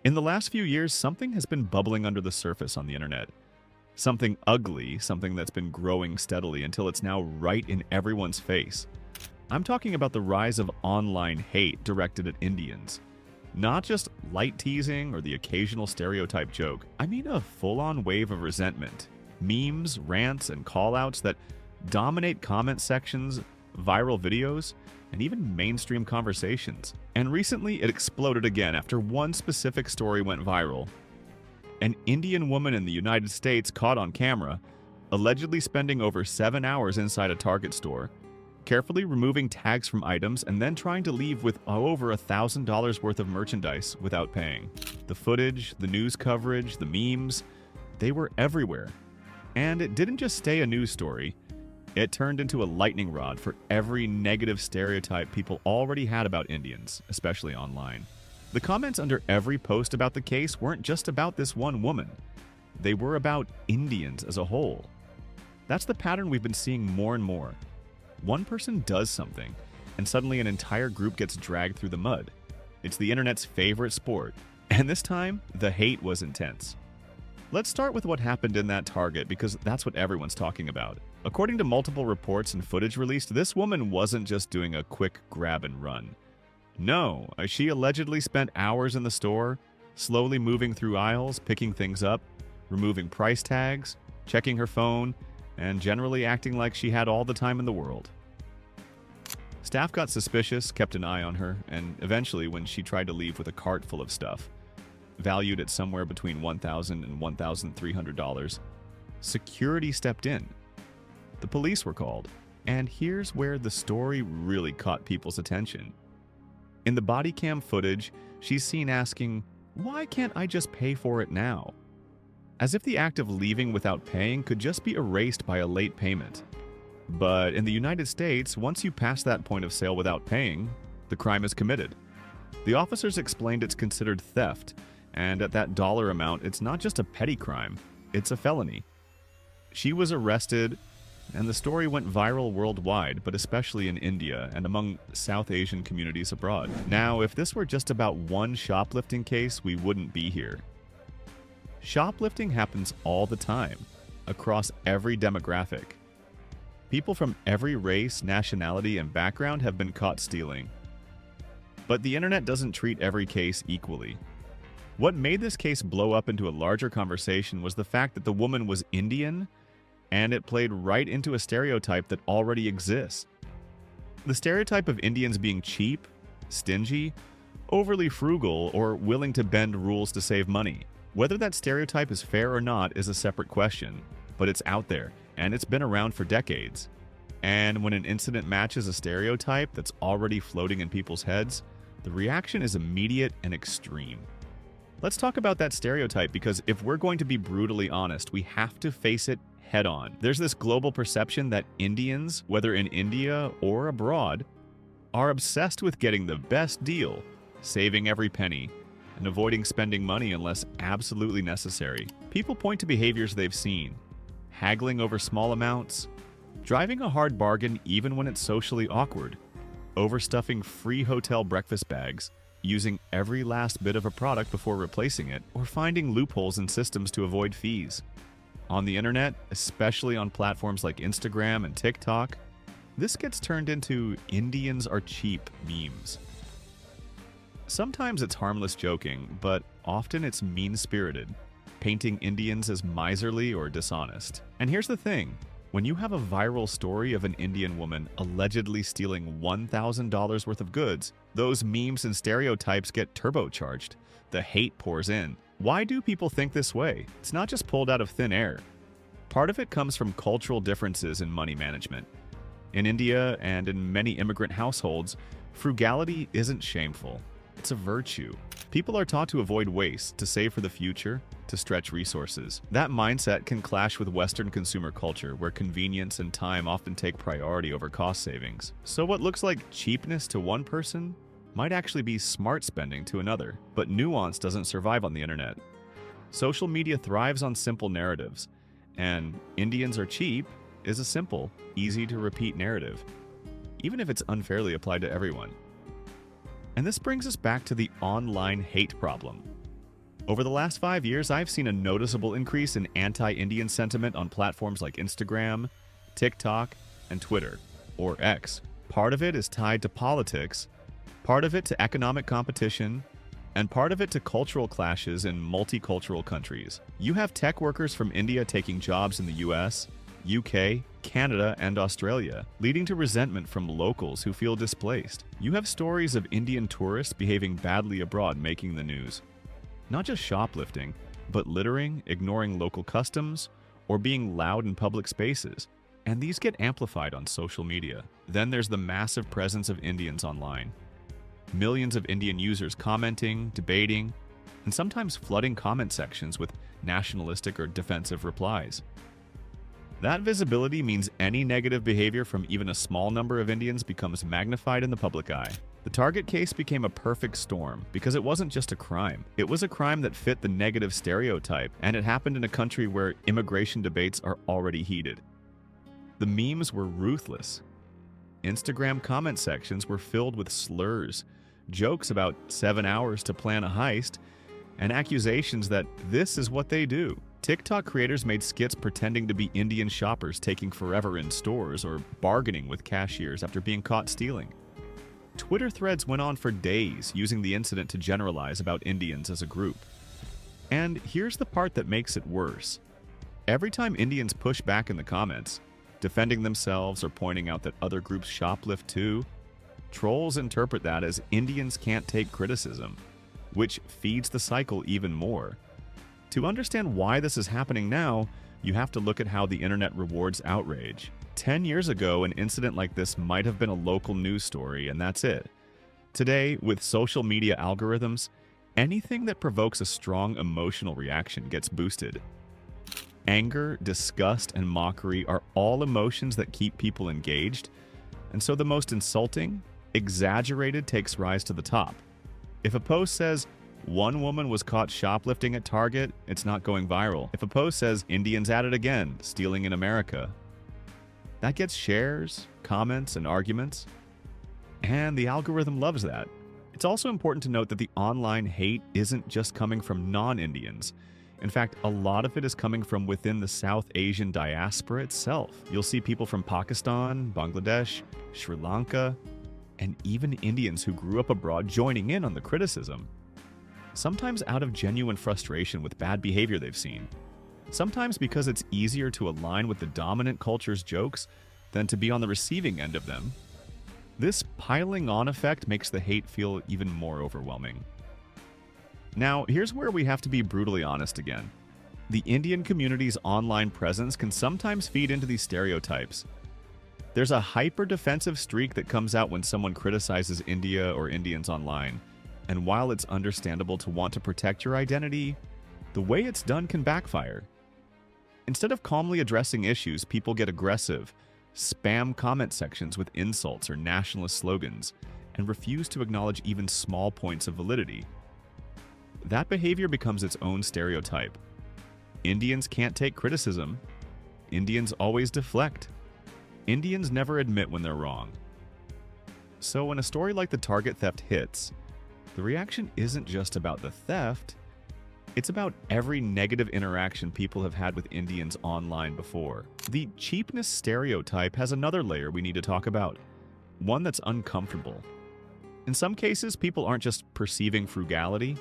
In the last few years, something has been bubbling under the surface on the internet. Something ugly, something that's been growing steadily until it's now right in everyone's face. I'm talking about the rise of online hate directed at Indians. Not just light teasing or the occasional stereotype joke. I mean a full-on wave of resentment. Memes, rants, and call-outs that dominate comment sections, viral videos, and even mainstream conversations. And recently, it exploded again after one specific story went viral. An Indian woman in the United States caught on camera, allegedly spending over 7 hours inside a Target store, carefully removing tags from items and then trying to leave with over $1,000 worth of merchandise without paying. The footage, the news coverage, the memes, they were everywhere. And it didn't just stay a news story. It turned into a lightning rod for every negative stereotype people already had about Indians, especially online. The comments under every post about the case weren't just about this one woman. They were about Indians as a whole. That's the pattern we've been seeing more and more. One person does something, and suddenly an entire group gets dragged through the mud. It's the internet's favorite sport, and this time, the hate was intense. Let's start with what happened in that Target because that's what everyone's talking about. According to multiple reports and footage released, this woman wasn't just doing a quick grab and run. No, she allegedly spent hours in the store, slowly moving through aisles, picking things up, removing price tags, checking her phone, and generally acting like she had all the time in the world. Staff got suspicious, kept an eye on her, and eventually, when she tried to leave with a cart full of stuff, valued at somewhere between $1,000 and $1,300, security stepped in. The police were called, and here's where the story really caught people's attention. In the body cam footage, she's seen asking, "Why can't I just pay for it now?" As if the act of leaving without paying could just be erased by a late payment. But in the United States, once you pass that point of sale without paying, the crime is committed. The officers explained it's considered theft, and at that dollar amount, it's not just a petty crime, it's a felony. She was arrested, and the story went viral worldwide, but especially in India and among South Asian communities abroad. Now, if this were just about one shoplifting case, we wouldn't be here. Shoplifting happens all the time, across every demographic. People from every race, nationality, and background have been caught stealing. But the internet doesn't treat every case equally. What made this case blow up into a larger conversation was the fact that the woman was Indian, and it played right into a stereotype that already exists. The stereotype of Indians being cheap, stingy, overly frugal, or willing to bend rules to save money. Whether that stereotype is fair or not is a separate question, but it's out there, and it's been around for decades. And when an incident matches a stereotype that's already floating in people's heads, the reaction is immediate and extreme. Let's talk about that stereotype because if we're going to be brutally honest, we have to face it head on. There's this global perception that Indians, whether in India or abroad, are obsessed with getting the best deal, saving every penny, and avoiding spending money unless absolutely necessary. People point to behaviors they've seen, haggling over small amounts, driving a hard bargain even when it's socially awkward, overstuffing free hotel breakfast bags, using every last bit of a product before replacing it, or finding loopholes in systems to avoid fees. On the internet, especially on platforms like Instagram and TikTok, this gets turned into Indians are cheap memes. Sometimes it's harmless joking, but often it's mean-spirited, painting Indians as miserly or dishonest. And here's the thing. When you have a viral story of an Indian woman allegedly stealing $1,000 worth of goods, those memes and stereotypes get turbocharged. The hate pours in. Why do people think this way? It's not just pulled out of thin air. Part of it comes from cultural differences in money management. In India and in many immigrant households, frugality isn't shameful. It's a virtue. People are taught to avoid waste, to save for the future, to stretch resources. That mindset can clash with Western consumer culture, where convenience and time often take priority over cost savings. So what looks like cheapness to one person might actually be smart spending to another. But nuance doesn't survive on the internet. Social media thrives on simple narratives, and Indians are cheap is a simple, easy-to-repeat narrative, even if it's unfairly applied to everyone. And this brings us back to the online hate problem. Over the last 5 years, I've seen a noticeable increase in anti-Indian sentiment on platforms like Instagram, TikTok, and Twitter, or X. Part of it is tied to politics, part of it to economic competition, and part of it to cultural clashes in multicultural countries. You have tech workers from India taking jobs in the US, UK, Canada, and Australia, leading to resentment from locals who feel displaced. You have stories of Indian tourists behaving badly abroad making the news. Not just shoplifting, but littering, ignoring local customs, or being loud in public spaces. And these get amplified on social media. Then there's the massive presence of Indians online. Millions of Indian users commenting, debating, and sometimes flooding comment sections with nationalistic or defensive replies. That visibility means any negative behavior from even a small number of Indians becomes magnified in the public eye. The Target case became a perfect storm because it wasn't just a crime. It was a crime that fit the negative stereotype, and it happened in a country where immigration debates are already heated. The memes were ruthless. Instagram comment sections were filled with slurs, jokes about 7 hours to plan a heist, and accusations that this is what they do. TikTok creators made skits pretending to be Indian shoppers taking forever in stores or bargaining with cashiers after being caught stealing. Twitter threads went on for days using the incident to generalize about Indians as a group. And here's the part that makes it worse. Every time Indians push back in the comments, defending themselves or pointing out that other groups shoplift too, trolls interpret that as Indians can't take criticism, which feeds the cycle even more. To understand why this is happening now, you have to look at how the internet rewards outrage. 10 years ago, an incident like this might have been a local news story, and that's it. Today, with social media algorithms, anything that provokes a strong emotional reaction gets boosted. Anger, disgust, and mockery are all emotions that keep people engaged, and so the most insulting, exaggerated takes rise to the top. If a post says, "One woman was caught shoplifting at Target," it's not going viral. If a post says, "Indians at it again, stealing in America," that gets shares, comments, and arguments. And the algorithm loves that. It's also important to note that the online hate isn't just coming from non-Indians. In fact, a lot of it is coming from within the South Asian diaspora itself. You'll see people from Pakistan, Bangladesh, Sri Lanka, and even Indians who grew up abroad joining in on the criticism. Sometimes out of genuine frustration with bad behavior they've seen. Sometimes because it's easier to align with the dominant culture's jokes than to be on the receiving end of them. This piling on effect makes the hate feel even more overwhelming. Now, here's where we have to be brutally honest again. The Indian community's online presence can sometimes feed into these stereotypes. There's a hyper-defensive streak that comes out when someone criticizes India or Indians online. And while it's understandable to want to protect your identity, the way it's done can backfire. Instead of calmly addressing issues, people get aggressive, spam comment sections with insults or nationalist slogans, and refuse to acknowledge even small points of validity. That behavior becomes its own stereotype. Indians can't take criticism. Indians always deflect. Indians never admit when they're wrong. So when a story like the Target theft hits, the reaction isn't just about the theft, it's about every negative interaction people have had with Indians online before. The cheapness stereotype has another layer we need to talk about, one that's uncomfortable. In some cases, people aren't just perceiving frugality,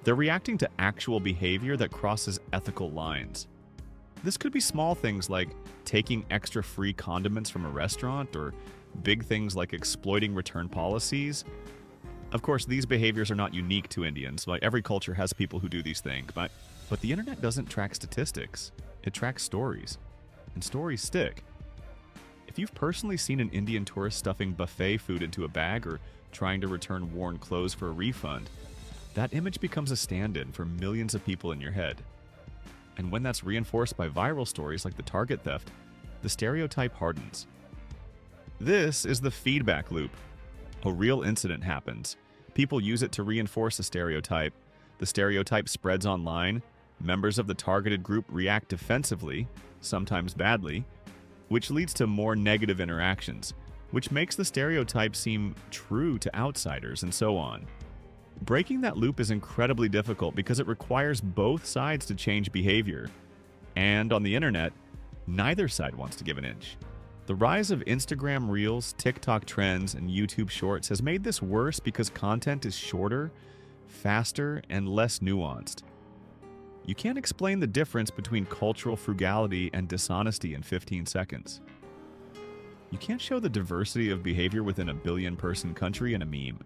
they're reacting to actual behavior that crosses ethical lines. This could be small things like taking extra free condiments from a restaurant, or big things like exploiting return policies. Of course, these behaviors are not unique to Indians. Like, every culture has people who do these things, but the internet doesn't track statistics. It tracks stories, and stories stick. If you've personally seen an Indian tourist stuffing buffet food into a bag or trying to return worn clothes for a refund, that image becomes a stand-in for millions of people in your head. And when that's reinforced by viral stories like the Target theft, the stereotype hardens. This is the feedback loop. A real incident happens. People use it to reinforce a stereotype. The stereotype spreads online. Members of the targeted group react defensively, sometimes badly, which leads to more negative interactions, which makes the stereotype seem true to outsiders, and so on. Breaking that loop is incredibly difficult because it requires both sides to change behavior. And on the internet, neither side wants to give an inch. The rise of Instagram Reels, TikTok trends, and YouTube Shorts has made this worse because content is shorter, faster, and less nuanced. You can't explain the difference between cultural frugality and dishonesty in 15 seconds. You can't show the diversity of behavior within a billion-person country in a meme.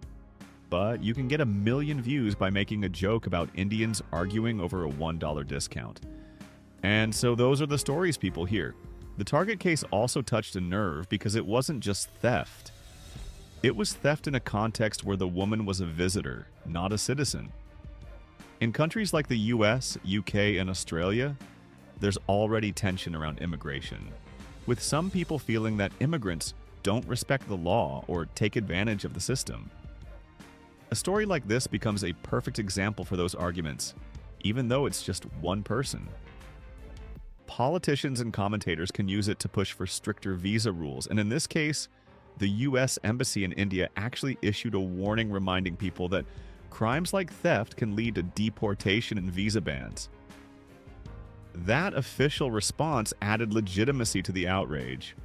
But you can get 1 million views by making a joke about Indians arguing over a $1 discount. And so those are the stories people hear. The Target case also touched a nerve because it wasn't just theft. It was theft in a context where the woman was a visitor, not a citizen. In countries like the US, UK, and Australia, there's already tension around immigration, with some people feeling that immigrants don't respect the law or take advantage of the system. A story like this becomes a perfect example for those arguments, even though it's just one person. Politicians and commentators can use it to push for stricter visa rules, and in this case, the US Embassy in India actually issued a warning reminding people that crimes like theft can lead to deportation and visa bans. That official response added legitimacy to the outrage,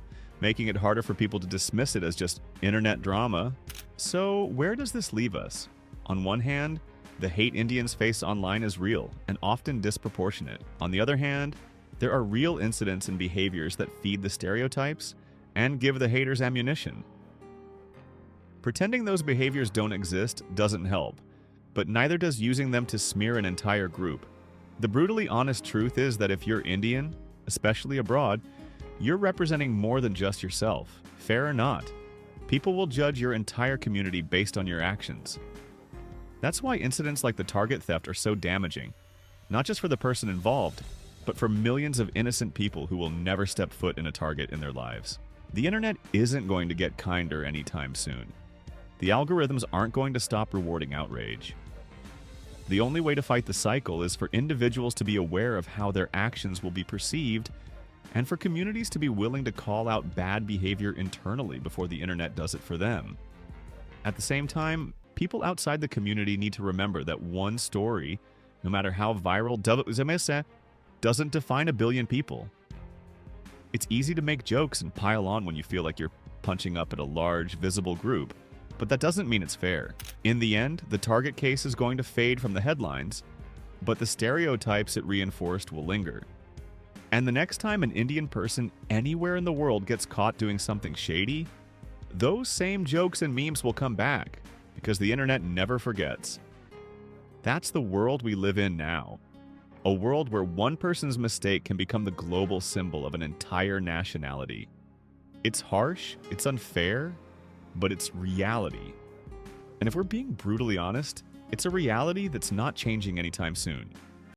making it harder for people to dismiss it as just internet drama. So where does this leave us? On one hand, the hate Indians face online is real and often disproportionate. On the other hand, there are real incidents and behaviors that feed the stereotypes and give the haters ammunition. Pretending those behaviors don't exist doesn't help, but neither does using them to smear an entire group. The brutally honest truth is that if you're Indian, especially abroad, you're representing more than just yourself, fair or not. People will judge your entire community based on your actions. That's why incidents like the Target theft are so damaging, not just for the person involved, but for millions of innocent people who will never step foot in a Target in their lives. The internet isn't going to get kinder anytime soon. The algorithms aren't going to stop rewarding outrage. The only way to fight the cycle is for individuals to be aware of how their actions will be perceived, and for communities to be willing to call out bad behavior internally before the internet does it for them. At the same time, people outside the community need to remember that one story, no matter how viral, doesn't define 1 billion people. It's easy to make jokes and pile on when you feel like you're punching up at a large, visible group, but that doesn't mean it's fair. In the end, the Target case is going to fade from the headlines, but the stereotypes it reinforced will linger. And the next time an Indian person anywhere in the world gets caught doing something shady, those same jokes and memes will come back, because the internet never forgets. That's the world we live in now. A world where one person's mistake can become the global symbol of an entire nationality. It's harsh, it's unfair, but it's reality. And if we're being brutally honest, it's a reality that's not changing anytime soon.